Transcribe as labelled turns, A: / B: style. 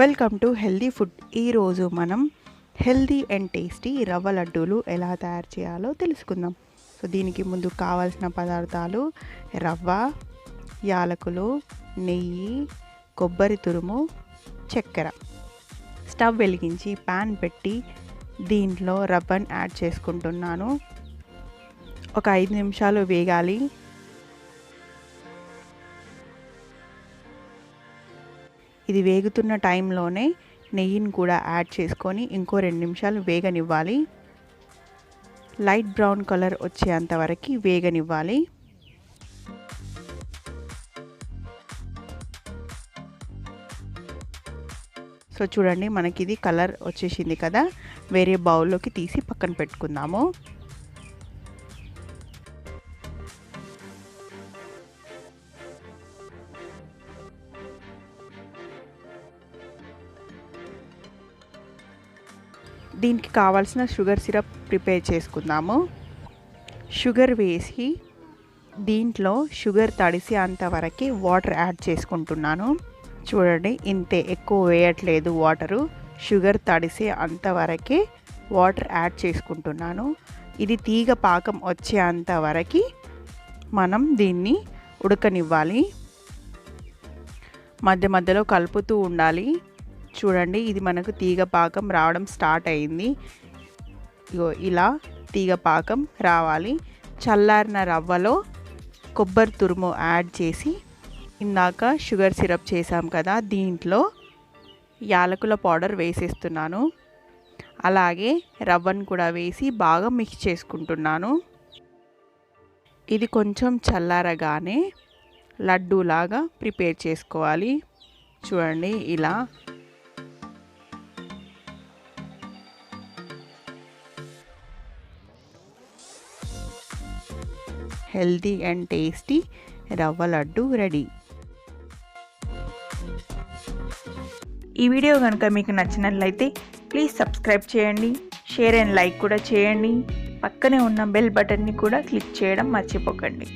A: Welcome to healthy food. ఈరోజు మనం healthy and tasty రవ్వ లడ్డూలు ఎలా తయారు చేయాలో తెలుసుకుందాం. సో దీనికి ముందు కావాల్సిన పదార్థాలు రవ్వ, యాలకులు, నెయ్యి, కొబ్బరి తురుము, చక్కెర. స్టవ్ వెలిగించి ప్యాన్ పెట్టి దీంట్లో రవ్వను యాడ్ చేసుకుంటున్నాను. ఒక 5 నిమిషాలు వేగాలి. ఇది వేగుతున్న టైంలోనే నెయ్యిని కూడా యాడ్ చేసుకొని ఇంకో 2 నిమిషాలు వేగనివ్వాలి. లైట్ బ్రౌన్ కలర్ వచ్చేంత వరకు వేగనివ్వాలి. సో చూడండి, మనకి ఇది కలర్ వచ్చేసింది కదా. వేరే బౌల్లోకి తీసి పక్కన పెట్టుకుందాము. దీనికి కావాల్సిన షుగర్ సిరప్ ప్రిపేర్ చేసుకుందాము. షుగర్ వేసి దీంట్లో షుగర్ తడిసి అంతవరకు వాటర్ యాడ్ చేసుకుంటున్నాను. చూడండి, ఇంతే, ఎక్కువ వేయట్లేదు వాటరు. షుగర్ తడిసి అంతవరకే వాటర్ యాడ్ చేసుకుంటున్నాను. ఇది తీగ పాకం వచ్చేంతవరకు మనం దీన్ని ఉడకనివ్వాలి. మధ్య మధ్యలో కలుపుతూ ఉండాలి. చూడండి, ఇది మనకు తీగ పాకం రావడం స్టార్ట్ అయింది. ఇగో ఇలా తీగ పాకం రావాలి. చల్లారిన రవ్వలో కొబ్బరి తురుము యాడ్ చేసి ఇందాక షుగర్ సిరప్ చేసాం కదా, దీంట్లో యాలకుల పౌడర్ వేసేస్తున్నాను. అలాగే రవ్వను కూడా వేసి బాగా మిక్స్ చేసుకుంటున్నాను. ఇది కొంచెం చల్లారగానే లడ్డూలాగా ప్రిపేర్ చేసుకోవాలి. చూడండి, ఇలా హెల్దీ అండ్ టేస్టీ రవ్వ లడ్డు రెడీ. ఈ వీడియో కనుక మీకు నచ్చినట్లయితే ప్లీజ్ సబ్స్క్రైబ్ చేయండి, షేర్ అండ్ లైక్ కూడా చేయండి. పక్కనే ఉన్న బెల్ బటన్ని కూడా క్లిక్ చేయడం మర్చిపోకండి.